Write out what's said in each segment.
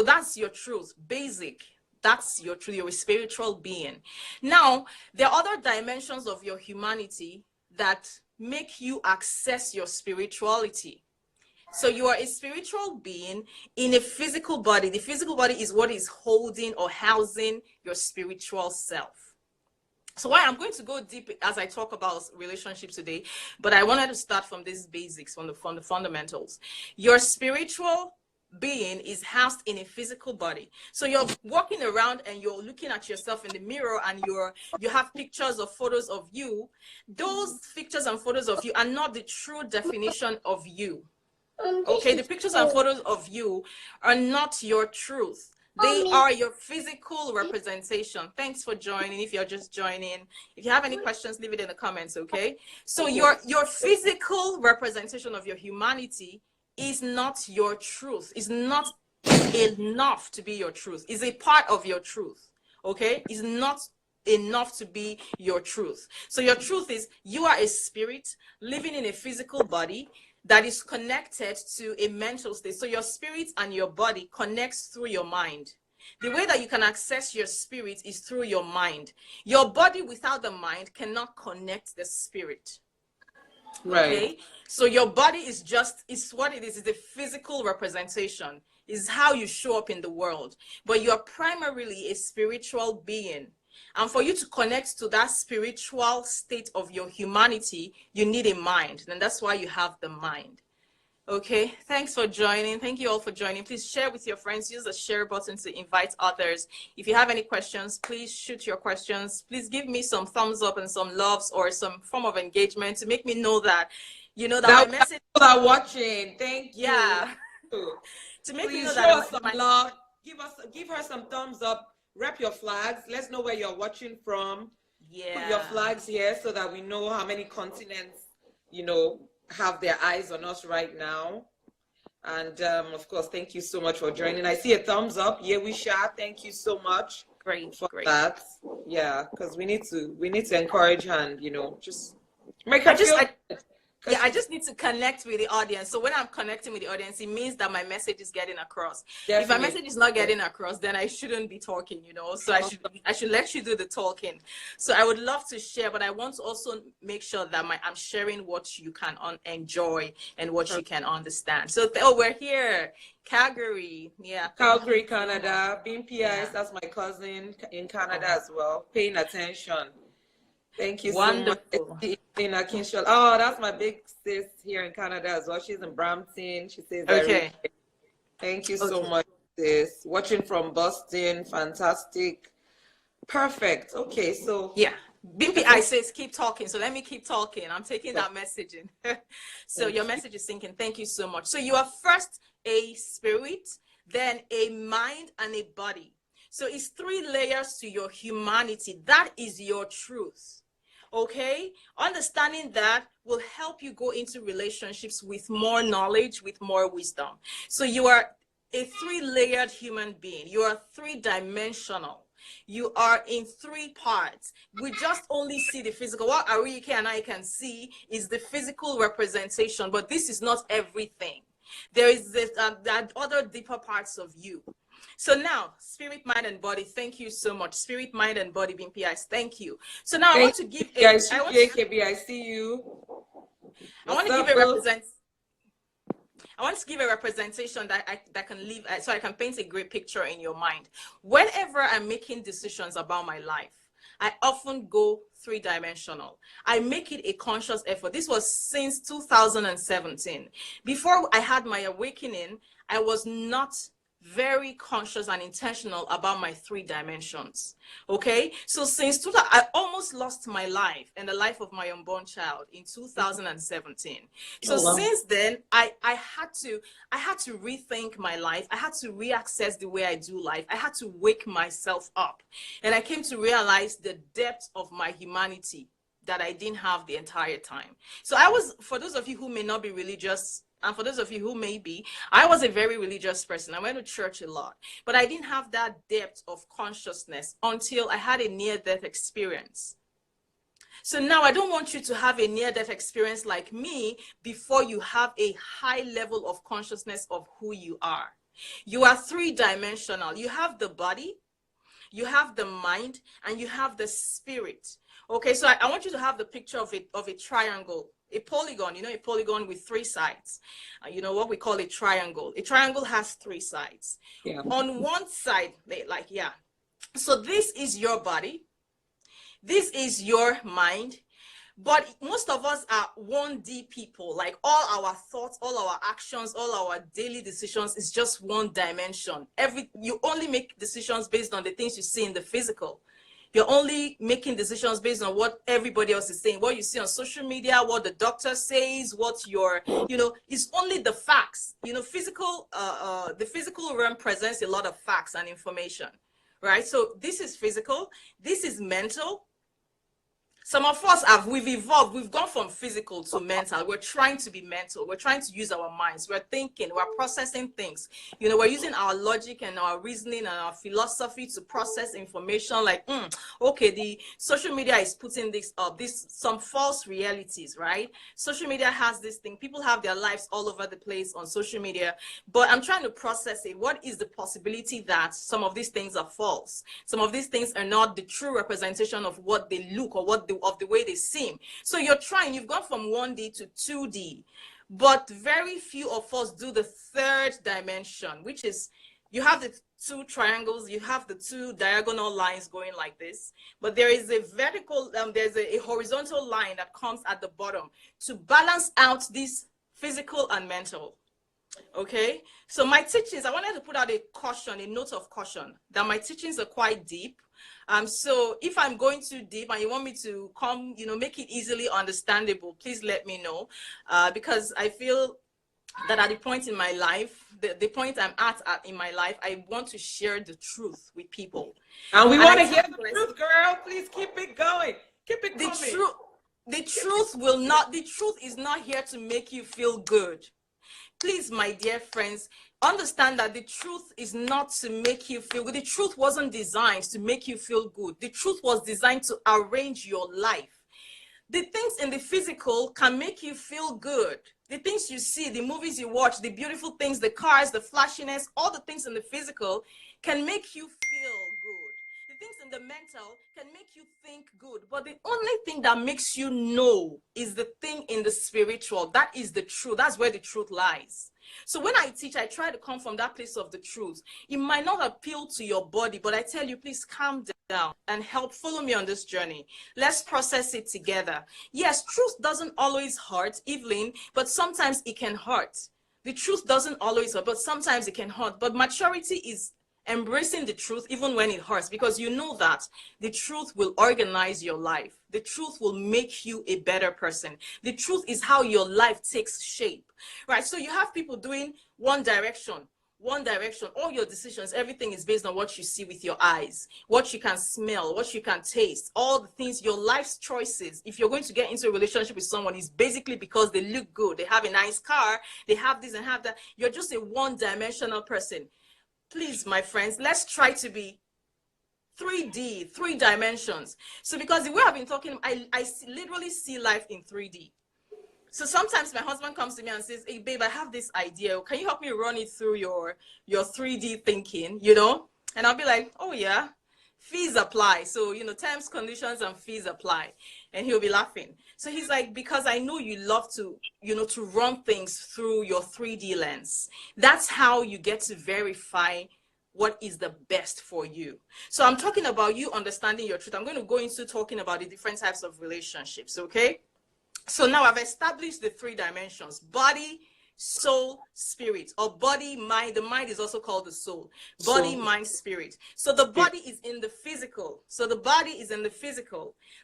So that's your truth, basic. That's your truth, you're a spiritual being. Now, there are other dimensions of your humanity that make you access your spirituality. So you are a spiritual being in a physical body. The physical body is what is holding or housing your spiritual self. So why I'm going to go deep as I talk about relationships today, but I wanted to start from these basics, from the fundamentals. Your spiritual being is housed in a physical body. So you're walking around and you're looking at yourself in the mirror, and you have pictures or photos of you. Those pictures and photos of you are not the true definition of you. Okay, the pictures and photos of you are not your truth. They are your physical representation. Thanks for joining. If you're just joining, if you have any questions, leave it in the comments. Okay, so your physical representation of your humanity is not your truth. Is not enough to be your truth. Is a part of your truth. Okay, is not enough to be your truth. So your truth is you are a spirit living in a physical body that is connected to a mental state. So your spirit and your body connects through your mind. The way that you can access your spirit is through your mind. Your body without the mind cannot connect the spirit. Right. Okay? So your body is what it is. It's a physical representation. It's how you show up in the world. But you are primarily a spiritual being. And for you to connect to that spiritual state of your humanity, you need a mind. And that's why you have the mind. Okay, thanks for joining. Thank you all for joining. Please share with your friends. Use the share button to invite others. If you have any questions, please shoot your questions. Please give me some thumbs up and some loves or some form of engagement to make me know that, you know, that my message. People are watching. Thank you. Yeah. To make me know that. Show us some love. Give her some thumbs up. Rep your flags. Let's know where you're watching from. Yeah. Put your flags here so that we know how many continents, you know, have their eyes on us right now. And of course, thank you so much for joining. I see a thumbs up. Yeah, we share. Thank you so much. Great. For that. Yeah, because we need to encourage her and, you know, just make her feel. Yeah, I just need to connect with the audience. So when I'm connecting with the audience, it means that my message is getting across. Definitely. If my message is not getting across, then I shouldn't be talking, you know. So I should let you do the talking. So I would love to share, but I want to also make sure that I'm sharing what you can enjoy and what you can understand. So we're here, Calgary, yeah. Calgary, Canada. Being PIS, that's my cousin in Canada as well. Paying attention. Thank you so much. Oh, that's my big sis here in Canada as well. She's in Brampton. She says, okay. Thank you so much, sis. Watching from Boston. Fantastic. Perfect. Okay, so. Yeah. BPI says keep talking. So let me keep talking. I'm taking that message in. So your message is sinking. Thank you so much. So you are first a spirit, then a mind and a body. So it's 3 layers to your humanity. That is your truth. Okay, understanding that will help you go into relationships with more knowledge, with more wisdom. So you are a 3-layered human being. You are 3-dimensional. You are in 3 parts. We just only see the physical. What Ariyike and I can see is the physical representation, but this is not everything. There is that other deeper parts of you. So now, spirit, mind, and body. Thank you so much. Spirit, mind, and body being PIs. Thank you. So now I want to give I see you. I want to give a representation that can leave, so I can paint a great picture in your mind. Whenever I'm making decisions about my life, I often go 3-dimensional. I make it a conscious effort. This was since 2017. Before I had my awakening, I was not very conscious and intentional about my 3 dimensions. Okay, so since I almost lost my life and the life of my unborn child in 2017. So since then, I had to rethink my life. I had to reaccess the way I do life. I had to wake myself up, and I came to realize the depth of my humanity that I didn't have the entire time. So for those of you who may not be religious, and for those of you who may be, I was a very religious person. I went to church a lot, but I didn't have that depth of consciousness until I had a near-death experience. So now I don't want you to have a near-death experience like me before you have a high level of consciousness of who you are. You are three-dimensional. You have the body, you have the mind, and you have the spirit. Okay, so I want you to have the picture of a triangle, a polygon, a polygon with three sides. What we call a triangle. A triangle has three sides. Yeah. On one side, so this is your body, this is your mind, but most of us are 1D people. Like all our thoughts, all our actions, all our daily decisions is just one dimension. You only make decisions based on the things you see in the physical. You're only making decisions based on what everybody else is saying, what you see on social media, what the doctor says, it's only the facts. The physical realm presents a lot of facts and information, right? So this is physical, this is mental. Some of us we've evolved. We've gone from physical to mental. We're trying to be mental. We're trying to use our minds. We're thinking, we're processing things. We're using our logic and our reasoning and our philosophy to process information like, okay, the social media is putting this up, some false realities, right? Social media has this thing. People have their lives all over the place on social media, but I'm trying to process it. What is the possibility that some of these things are false? Some of these things are not the true representation of what they look or of the way they seem. So you've gone from 1D to 2D, but very few of us do the third dimension, which is you have the two triangles, you have the two diagonal lines going like this, but there is a vertical, there's a horizontal line that comes at the bottom to balance out this physical and mental. Okay, so my teachings, I wanted to put out a note of caution that my teachings are quite deep. So if I'm going too deep and you want me to make it easily understandable, please let me know, because I feel that at the point in my life, the point I'm at in my life, I want to share the truth with people. And we want to hear the truth, girl. Please keep it going. Keep it coming. The truth is not here to make you feel good. Please, my dear friends, understand that the truth is not to make you feel good. The truth wasn't designed to make you feel good. The truth was designed to arrange your life. The things in the physical can make you feel good. The things you see, the movies you watch, the beautiful things, the cars, the flashiness, all the things in the physical can make you feel good. The things in the mental can make you think good. But the only thing that makes you know is the thing in the spiritual. That is the truth. That's where the truth lies. So when I teach, I try to come from that place of the truth. It might not appeal to your body, but I tell you, please calm down and follow me on this journey. Let's process it together. Yes, truth doesn't always hurt, Evelyn, but sometimes it can hurt. The truth doesn't always hurt, but sometimes it can hurt. But maturity is embracing the truth even when it hurts, because you know that the truth will organize your life. The truth will make you a better person. The truth is how your life takes shape, right? So you have people doing one direction, all your decisions, everything is based on what you see with your eyes, what you can smell, what you can taste, all the things, your life's choices. If you're going to get into a relationship with someone, it's basically because they look good, they have a nice car, they have this and have that. You're just a one-dimensional person. Please, my friends, let's try to be 3D, 3 dimensions. So because the way I've been talking, I literally see life in 3D. So sometimes my husband comes to me and says, hey, babe, I have this idea. Can you help me run it through your 3D thinking, And I'll be like, oh, yeah, fees apply. So, terms, conditions, and fees apply. And he'll be laughing. So he's like, because I know you love to, to run things through your 3D lens. That's how you get to verify what is the best for you. So I'm talking about you understanding your truth. I'm going to go into talking about the different types of relationships, okay? So now I've established the 3 dimensions: body, soul, spirit, or body, mind. The mind is also called the soul. Body, mind, spirit. So the body is in the physical.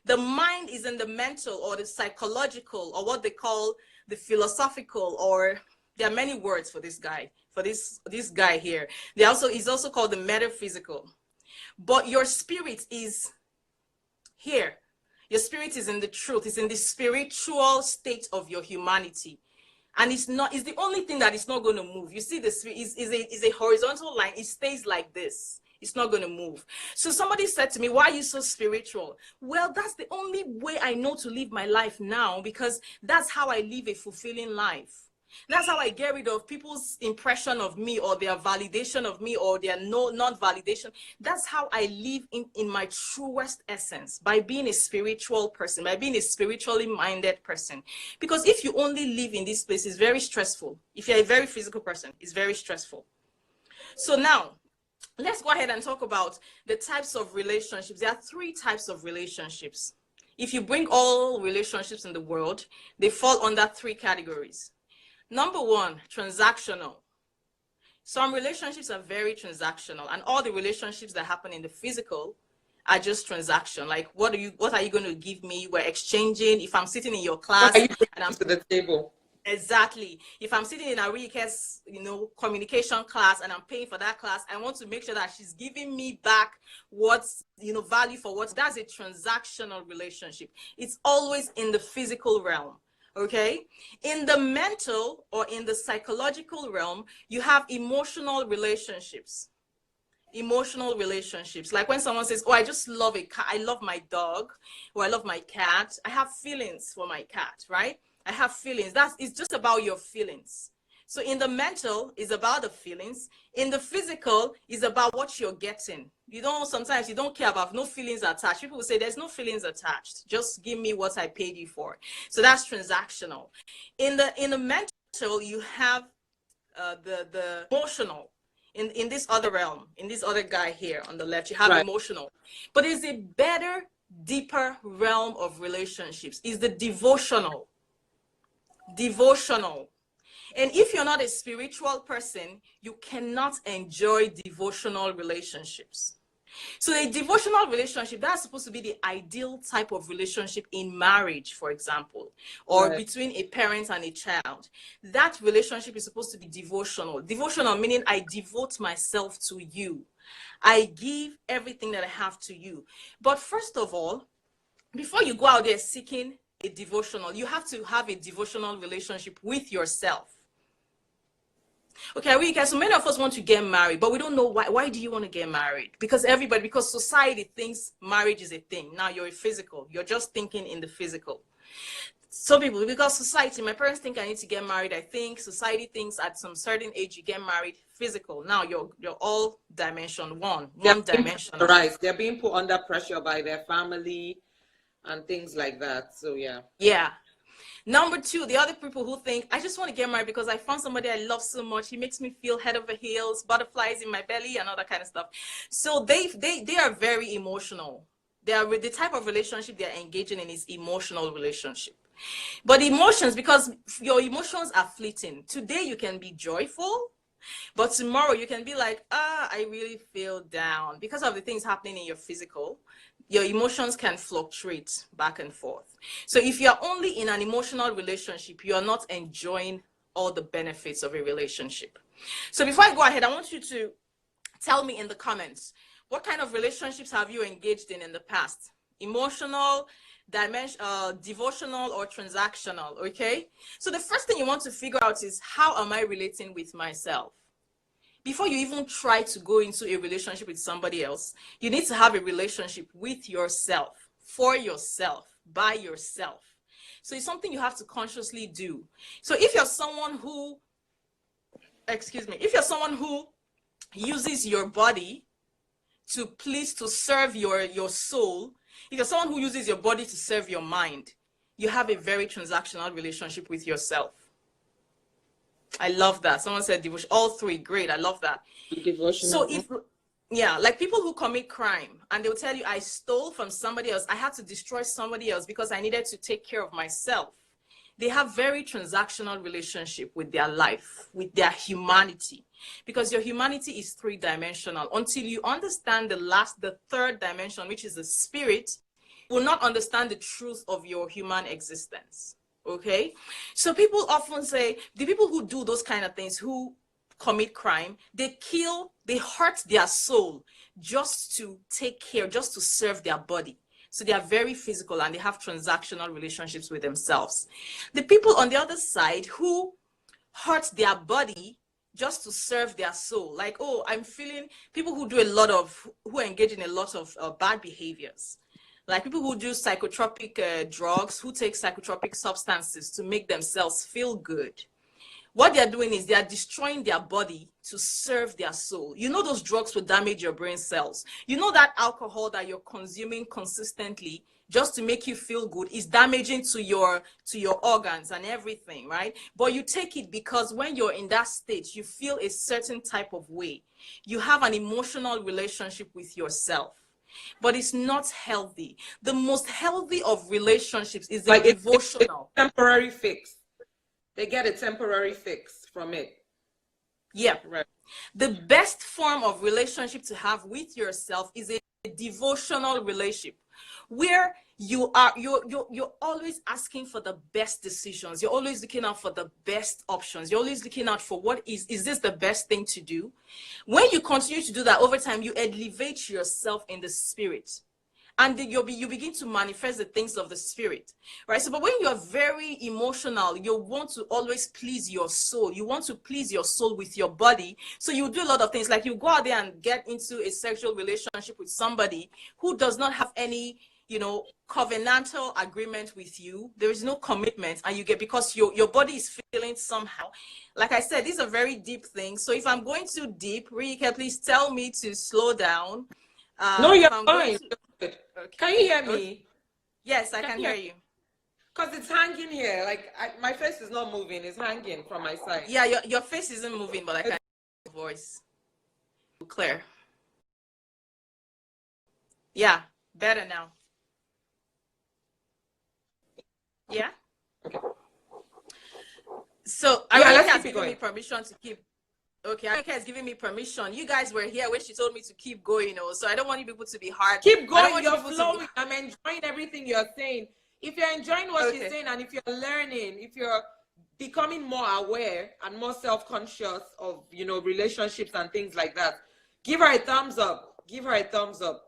The mind is in the mental or the psychological, or what they call the philosophical, or there are many words for this guy, for this guy here. He's also called the metaphysical. But your spirit is here. Your spirit is in the truth. It's in the spiritual state of your humanity. And it's the only thing that is not going to move. You see, the spirit is a horizontal line. It stays like this. It's not going to move. So somebody said to me, why are you so spiritual? Well, that's the only way I know to live my life now, because that's how I live a fulfilling life. That's how I get rid of people's impression of me or their validation of me or their non-validation. That's how I live in my truest essence, by being a spiritual person, by being a spiritually minded person. Because if you only live in this place, it's very stressful. If you're a very physical person, it's very stressful. So now, let's go ahead and talk about the types of relationships. There are 3 types of relationships. If you bring all relationships in the world, they fall under 3 categories. Number 1, transactional. Some relationships are very transactional, and all the relationships that happen in the physical are just transaction. Like, what are you going to give me? We're exchanging. If I'm sitting in your class and I'm to the table. Exactly. If I'm sitting in Ariyike's, communication class and I'm paying for that class, I want to make sure that she's giving me back what's, value for what. That's a transactional relationship. It's always in the physical realm. Okay. In the mental or in the psychological realm, you have emotional relationships. Emotional relationships. Like when someone says, oh, I just love a cat. I love my dog, or I love my cat. I have feelings for my cat, right? I have feelings. It's just about your feelings. So in the mental is about the feelings. In the physical is about what you're getting. Sometimes you don't care about no feelings attached. People will say there's no feelings attached. Just give me what I paid you for. So that's transactional. In the mental, you have the emotional. In this other realm, in this other guy here on the left, you have emotional. But is a better, deeper realm of relationships is the devotional. Devotional. And if you're not a spiritual person, you cannot enjoy devotional relationships. So a devotional relationship, that's supposed to be the ideal type of relationship in marriage, for example, or between a parent and a child. That relationship is supposed to be devotional. Devotional meaning I devote myself to you. I give everything that I have to you. But first of all, before you go out there seeking a devotional, you have to have a devotional relationship with yourself. Okay, Ariyike, so many of us want to get married, but we don't know why. Why do you want to get married? Because society thinks marriage is a thing. Now you're a physical. You're just thinking in the physical. Some people, because society, my parents think I need to get married. I think society thinks at some certain age you get married, physical. Now you're all dimension one dimension. Right. They're being put under pressure by their family and things like that. So yeah. Yeah. Number 2, the other people who think, I just want to get married because I found somebody I love so much. He makes me feel head over heels, butterflies in my belly and all that kind of stuff. So they are very emotional. They are the type of relationship they're engaging in is emotional relationship. But emotions, because your emotions are fleeting. Today you can be joyful, but tomorrow you can be like, I really feel down because of the things happening in your physical. Your emotions can fluctuate back and forth. So if you're only in an emotional relationship, you're not enjoying all the benefits of a relationship. So before I go ahead, I want you to tell me in the comments, what kind of relationships have you engaged in the past? Emotional, devotional, or transactional, okay? So the first thing you want to figure out is, how am I relating with myself? Before you even try to go into a relationship with somebody else, you need to have a relationship with yourself, for yourself, by yourself. So it's something you have to consciously do. So if you're someone who, uses your body to serve your soul, if you're someone who uses your body to serve your mind, you have a very transactional relationship with yourself. I love that. Someone said devotion. All 3, great. I love that. Devotional. So like people who commit crime and they'll tell you, I stole from somebody else. I had to destroy somebody else because I needed to take care of myself. They have very transactional relationship with their life, with their humanity, because your humanity is 3-dimensional. Until you understand the 3rd dimension, which is the spirit, you will not understand the truth of your human existence. Okay, so people often say the people who do those kind of things, who commit crime, they hurt their soul just to take care, just to serve their body. So they are very physical and they have transactional relationships with themselves. The people on the other side who hurt their body just to serve their soul, like, oh, I'm feeling, people who engage in a lot of bad behaviors. Like people who do psychotropic drugs, who take psychotropic substances to make themselves feel good. what they're doing is they are destroying their body to serve their soul. You know, those drugs will damage your brain cells. You know, that alcohol that you're consuming consistently just to make you feel good is damaging to your organs and everything, right? But you take it because when you're in that state, you feel a certain type of way. You have an emotional relationship with yourself, but it's not healthy. The most healthy of relationships is the devotional. It's temporary fix. They get a temporary fix from it. Yeah. Right. The best form of relationship to have with yourself is a devotional relationship where you're always asking for the best decisions. You're always looking out for the best options. You're always looking out for what is this the best thing to do? When you continue to do that over time, you elevate yourself in the spirit. And then you begin to manifest the things of the spirit, right? So, but when you're very emotional, you want to always please your soul. You want to please your soul with your body. So you do a lot of things, like you go out there and get into a sexual relationship with somebody who does not have any, covenantal agreement with you. There is no commitment, and you get, because your body is feeling somehow. Like I said, these are very deep things. So if I'm going too deep, Ariyike, please tell me to slow down. No, you're fine. Okay. Can you hear me? Okay. Yes, I can hear you. Because it's hanging here. Like, my face is not moving. It's hanging from my side. Yeah, your face isn't moving, but I can hear your voice. Clear. Yeah, better now. Yeah? Okay. So, Ariyike has given me permission to keep... Okay, Ariyike has given me permission. You guys were here when she told me to keep going, so I don't want you people to be hard. Keep going, you're flowing. I'm enjoying everything you're saying. If you're enjoying what she's saying, and if you're learning, if you're becoming more aware and more self-conscious of, relationships and things like that, give her a thumbs up. Give her a thumbs up.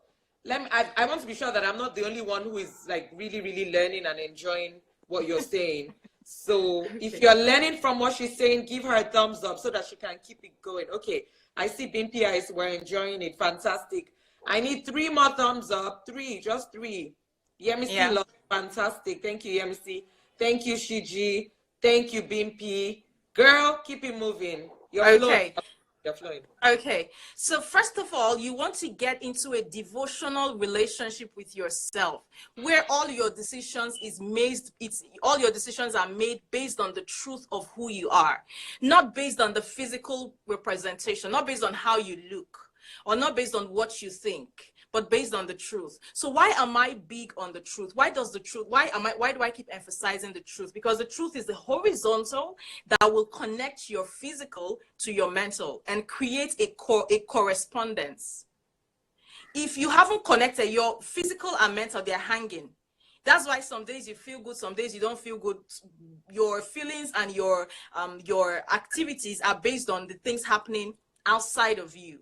I want to be sure that I'm not the only one who is like really, really learning and enjoying what you're saying. So if you're learning from what she's saying, give her a thumbs up so that she can keep it going. Okay, I see Bimpy eyes. We're enjoying it. Fantastic. I need 3 more thumbs up. 3, just 3. Yemisi, love, fantastic. Thank you, Yemisi. Thank you, Shiji. Thank you, Bimpy. Girl, keep it moving. You're flowing. You're flowing. Okay, so first of all, you want to get into a devotional relationship with yourself, where all your decisions are made based on the truth of who you are, not based on the physical representation, not based on how you look, or not based on what you think, but based on the truth. So why am I big on the truth? Why do I keep emphasizing the truth? Because the truth is the horizontal that will connect your physical to your mental and create a correspondence. If you haven't connected your physical and mental, they're hanging. That's why some days you feel good, some days you don't feel good. Your feelings and your activities are based on the things happening outside of you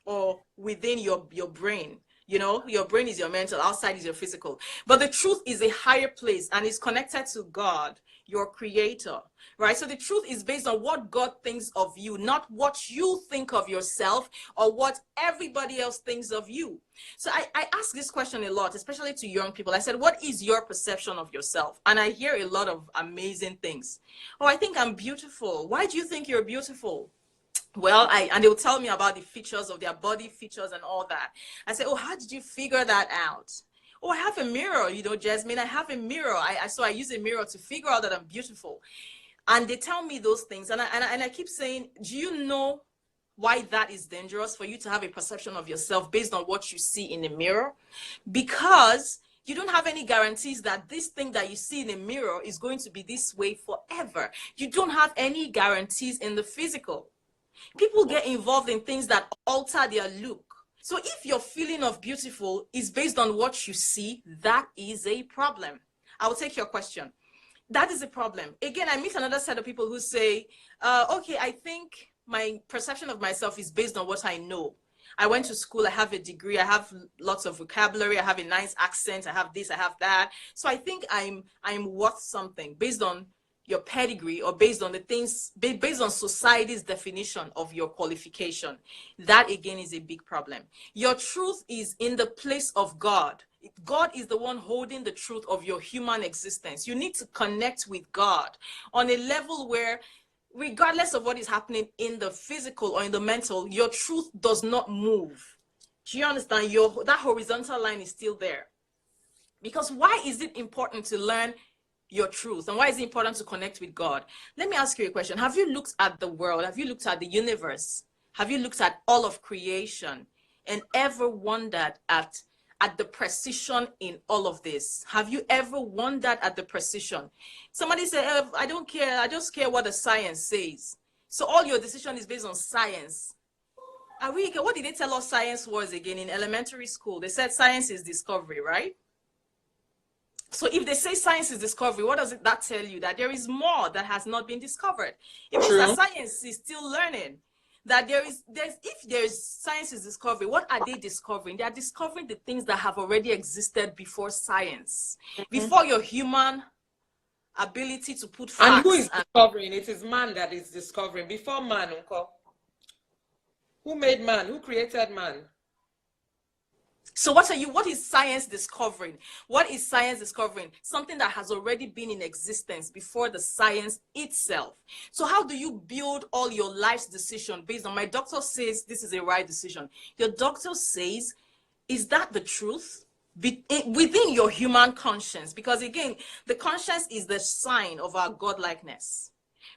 or within your brain. Your brain is your mental, outside is your physical. But the truth is a higher place and is connected to God, your creator, right? So the truth is based on what God thinks of you, not what you think of yourself or what everybody else thinks of you. So I ask this question a lot, especially to young people. I said, what is your perception of yourself? And I hear a lot of amazing things. Oh, I think I'm beautiful. Why do you think you're beautiful? Well, and they'll tell me about the features of their body features and all that. I say, oh, how did you figure that out? Oh, I have a mirror, Jesmine, I have a mirror. So I use a mirror to figure out that I'm beautiful. And they tell me those things. And I keep saying, do you know why that is dangerous for you to have a perception of yourself based on what you see in the mirror? Because you don't have any guarantees that this thing that you see in the mirror is going to be this way forever. You don't have any guarantees in the physical. People get involved in things that alter their look. So if your feeling of beautiful is based on what you see, that is a problem. I will take your question. That is a problem. Again, I meet another set of people who say, okay, I think my perception of myself is based on what I know. I went to school, I have a degree, I have lots of vocabulary, I have a nice accent, I have this, I have that. So I think I'm worth something based on your pedigree or based on the things, based on society's definition of your qualification. That again is a big problem. Your truth is in the place of God. God is the one holding the truth of your human existence. You need to connect with God on a level where regardless of what is happening in the physical or in the mental, your truth does not move. Do you understand? That horizontal line is still there. Because why is it important to learn your truth? And why is it important to connect with God? Let me ask you a question. Have you looked at the world? Have you looked at the universe? Have you looked at all of creation and ever wondered at the precision in all of this? Have you ever wondered at the precision? Somebody said, I don't care. I just care what the science says. So all your decision is based on science. Ariyike, what did they tell us science was again in elementary school? They said science is discovery, right? So if they say science is discovery, what does that tell you? That there is more that has not been discovered. It means that science is still learning. That if there's science is discovery, what are they discovering? They are discovering the things that have already existed before science, before your human ability to put facts. And who is discovering? It is man that is discovering. Before man, Uncle. Who made man? Who created man? So what is science discovering? What is science discovering? Something that has already been in existence before the science itself. So how do you build all your life's decision based on, my doctor says this is a right decision. Your doctor says, is that the truth? Within your human conscience, because again, the conscience is the sign of our godlikeness,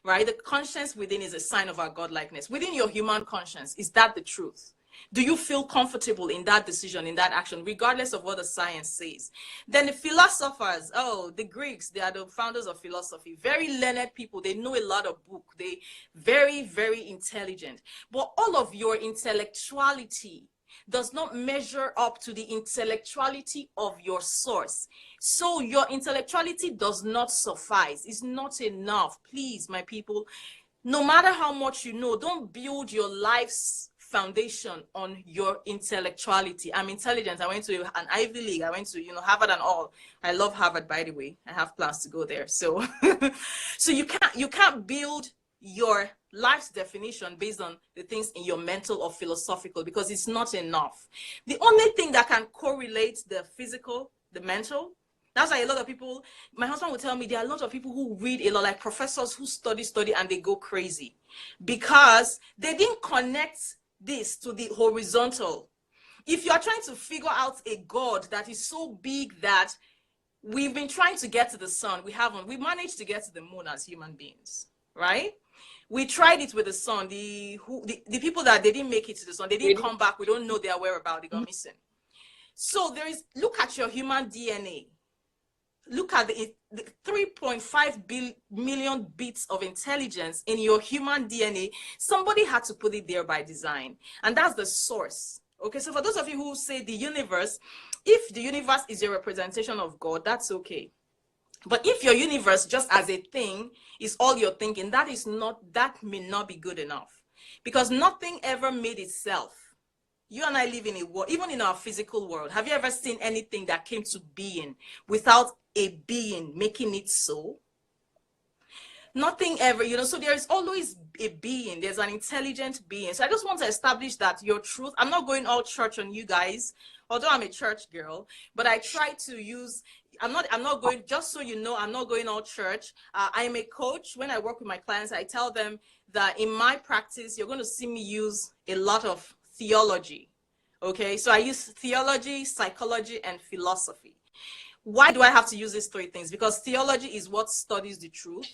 right? The conscience within is a sign of our godlikeness. Within your human conscience, is that the truth? Do you feel comfortable in that decision, in that action, regardless of what the science says? Then the philosophers, the Greeks, they are the founders of philosophy. Very learned people. They know a lot of book. They very, very intelligent. But all of your intellectuality does not measure up to the intellectuality of your source. So your intellectuality does not suffice. It's not enough. Please, my people, no matter how much you know, don't build your life's foundation on your intellectuality. I'm intelligent. I went to an Ivy League. I went to, Harvard and all. I love Harvard, by the way. I have plans to go there. So, so you can't build your life's definition based on the things in your mental or philosophical, because it's not enough. The only thing that can correlate the physical, the mental, that's why a lot of people, my husband would tell me, there are a lot of people who read a lot, like professors who study, and they go crazy because they didn't connect this to the horizontal. If you are trying to figure out a God that is so big that we've been trying to get to the sun, we haven't. We managed to get to the moon as human beings, right? We tried it with the sun. The people that they didn't make it to the sun, they didn't come back. We don't know their whereabouts. They got missing. So look at your human DNA. Look at the 3.5 million bits of intelligence in your human DNA. Somebody had to put it there by design. And that's the source. Okay, so for those of you who say the universe, if the universe is a representation of God, that's okay. But if your universe just as a thing is all you're thinking, that may not be good enough. Because nothing ever made itself. You and I live in a world, even in our physical world. Have you ever seen anything that came to being without a being making it so? Nothing ever, so there is always a being. There's an intelligent being. So I just want to establish that your truth, I'm not going all church on you guys, although I'm a church girl, but I try to use, I'm not going, just so you know, I'm not going all church. I am a coach. When I work with my clients, I tell them that in my practice, you're going to see me use a lot of theology. Okay, so I use theology, psychology, and philosophy. Why do I have to use these three things? Because theology is what studies the truth.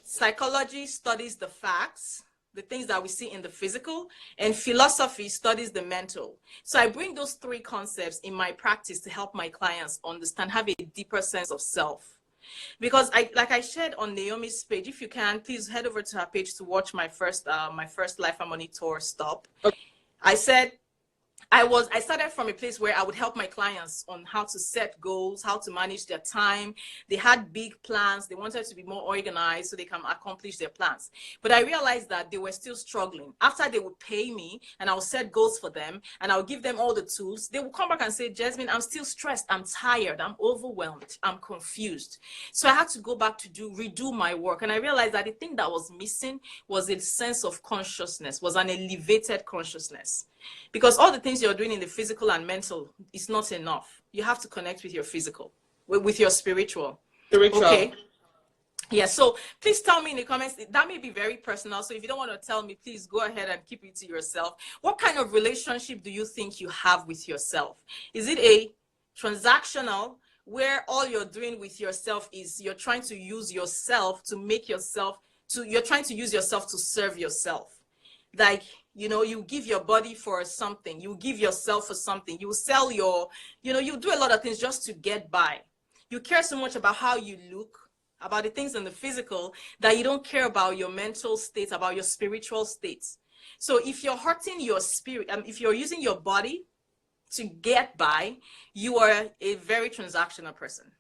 Psychology studies the facts, the things that we see in the physical, and philosophy studies the mental. So I bring those three concepts in my practice to help my clients understand, have a deeper sense of self. Because like I shared on Naomi's page, if you can, please head over to her page to watch my first Life Harmony tour stop. Okay. I said, I started from a place where I would help my clients on how to set goals, how to manage their time. They had big plans. They wanted to be more organized so they can accomplish their plans. But I realized that they were still struggling. After they would pay me and I would set goals for them and I would give them all the tools, they would come back and say, Jesmine, I'm still stressed. I'm tired. I'm overwhelmed. I'm confused. So I had to go back to redo my work. And I realized that the thing that was missing was a sense of consciousness, was an elevated consciousness. Because all the things you're doing in the physical and mental is not enough. You have to connect with your physical, with your spiritual. Okay. Yeah, so please tell me in the comments. That may be very personal, so if you don't want to tell me, please go ahead and keep it to yourself. What kind of relationship do you think you have with yourself? Is it a transactional, where all you're doing with yourself is you're trying to use yourself to make yourself you're trying to use yourself to serve yourself? Like, you give your body for something, you give yourself for something, you sell you do a lot of things just to get by. You care so much about how you look, about the things in the physical, that you don't care about your mental state, about your spiritual state. So if you're hurting your spirit, if you're using your body to get by, you are a very transactional person.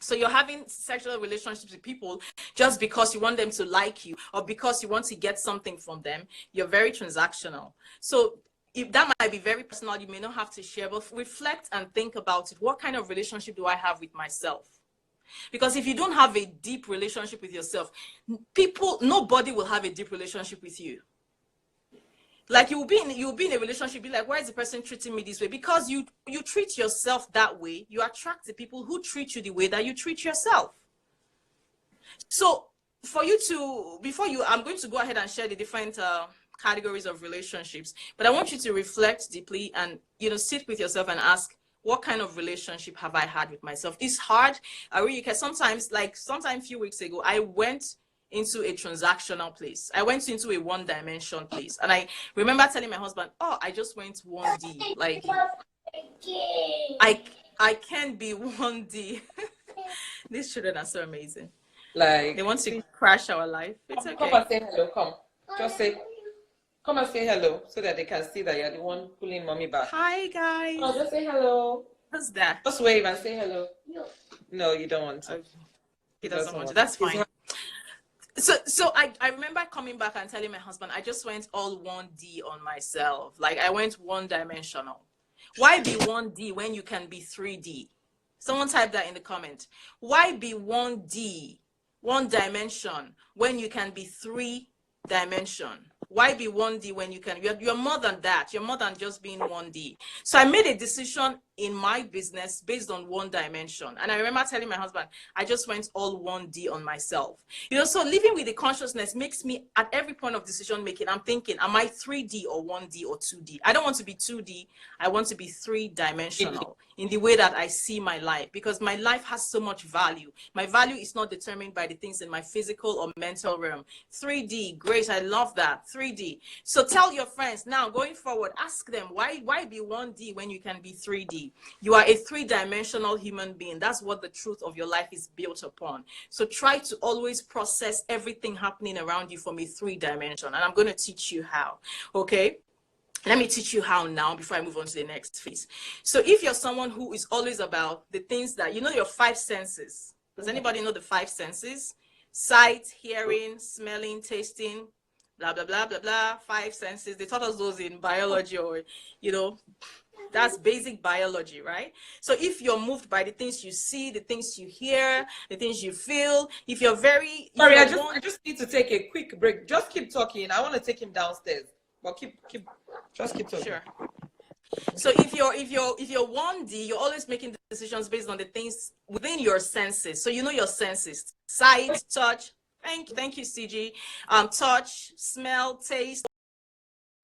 So you're having sexual relationships with people just because you want them to like you, or because you want to get something from them. You're very transactional. So if that might be very personal, you may not have to share, but reflect and think about it. What kind of relationship do I have with myself? Because if you don't have a deep relationship with yourself, nobody will have a deep relationship with you. Like you'll be in a relationship, be like, why is the person treating me this way? Because you treat yourself that way. You attract the people who treat you the way that you treat yourself. So I'm going to go ahead and share the different categories of relationships, but I want you to reflect deeply and sit with yourself and ask, what kind of relationship have I had with myself? It's hard. Ariyike, sometimes a few weeks ago, I went into a transactional place. I went into a one-dimension place. And I remember telling my husband, oh, I just went 1D. Like, I can't be 1D. These children are so amazing. Like, they want to crash our life. It's okay. Come and say hello. Come. Just say, come and say hello so that they can see that you're the one pulling mommy back. Hi, guys. Oh, just say hello. What's that? Just wave and say hello. No, you don't want to. Okay. He doesn't want to. That's fine. So I remember coming back and telling my husband, I just went all 1D on myself. Like, I went one-dimensional. Why be 1D when you can be 3D? Someone type that in the comment. Why be 1D, one dimension, when you can be 3-dimension? Why be 1D when you can? You're more than that. You're more than just being 1D. So I made a decision in my business based on one dimension. And I remember telling my husband, I just went all 1D on myself. So living with the consciousness makes me, at every point of decision making, I'm thinking, am I 3D or 1D or 2D? I don't want to be 2D. I want to be 3-dimensional in the way that I see my life, because my life has so much value. My value is not determined by the things in my physical or mental realm. 3D, great, I love that. 3D. So tell your friends now, going forward, ask them, why be 1D when you can be 3D? You are a 3-dimensional human being. That's what the truth of your life is built upon. So try to always process everything happening around you from a 3-dimension. And I'm going to teach you how. Okay? Let me teach you how now before I move on to the next phase. So if you're someone who is always about the things that, your 5 senses. Does anybody know the 5 senses? Sight, hearing, smelling, tasting, blah, blah, blah, blah, blah. 5 senses. They taught us those in biology, or, that's basic biology, right? So if you're moved by the things you see, the things you hear, the things you feel, if you're very... Sorry, I just need to take a quick break. Just keep talking. I want to take him downstairs. But keep talking. Sure. So if you're 1D, you're always making decisions based on the things within your senses. So your senses: sight, touch. Thank you, CG. Touch, smell, taste.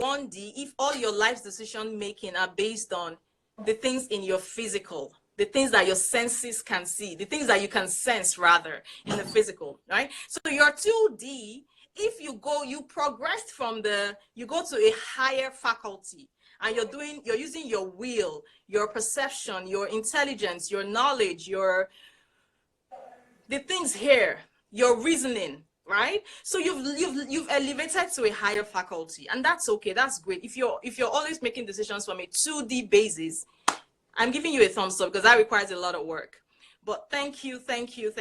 1D, if all your life's decision making are based on the things in your physical, the things that your senses can see, the things that you can sense rather in the physical, right? So you're 2D. If you progressed you go to a higher faculty, and you're using your will, your perception, your intelligence, your knowledge, the things here, your reasoning, right? So you've elevated to a higher faculty, and that's okay. That's great. If you're always making decisions from a 2D basis, I'm giving you a thumbs up, because that requires a lot of work. But thank you. 1D,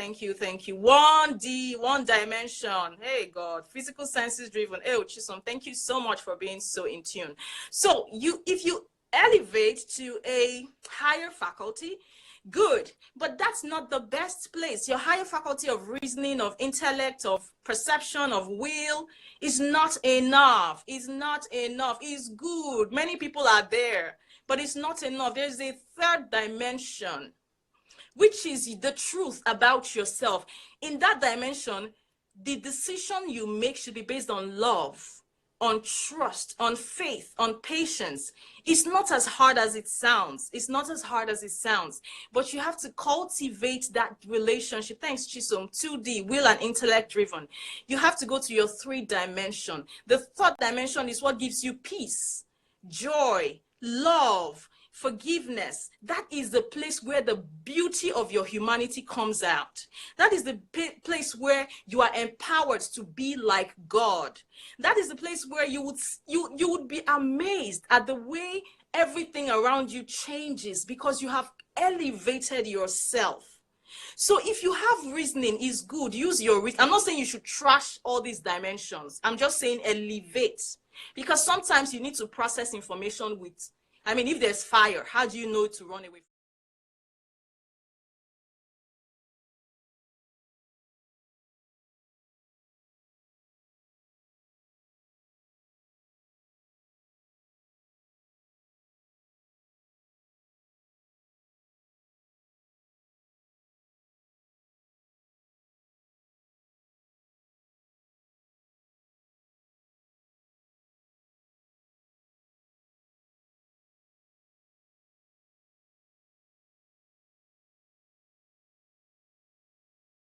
one dimension. Hey, God, physical senses driven. Hey, Chisom, thank you so much for being so in tune. So if you elevate to a higher faculty, good, but that's not the best place. Your higher faculty of reasoning, of intellect, of perception, of will is not enough. It's not enough. It's good. Many people are there, but it's not enough. There's a 3rd dimension. which is the truth about yourself. In that dimension, the decision you make should be based on love, on trust, on faith, on patience. It's not as hard as it sounds. It's not as hard as it sounds. But you have to cultivate that relationship. Thanks, Chisom. 2D, will and intellect driven. You have to go to your 3 dimension. The 3rd dimension is what gives you peace, joy, love, forgiveness. That is the place where the beauty of your humanity comes out. That is the place where you are empowered to be like God. That is the place where you would be amazed at the way everything around you changes because you have elevated yourself. So if you have reasoning, is good. Use your reason. I'm not saying you should trash all these dimensions. I'm just saying elevate. Because sometimes you need to process information with, if there's fire, how do you know to run away?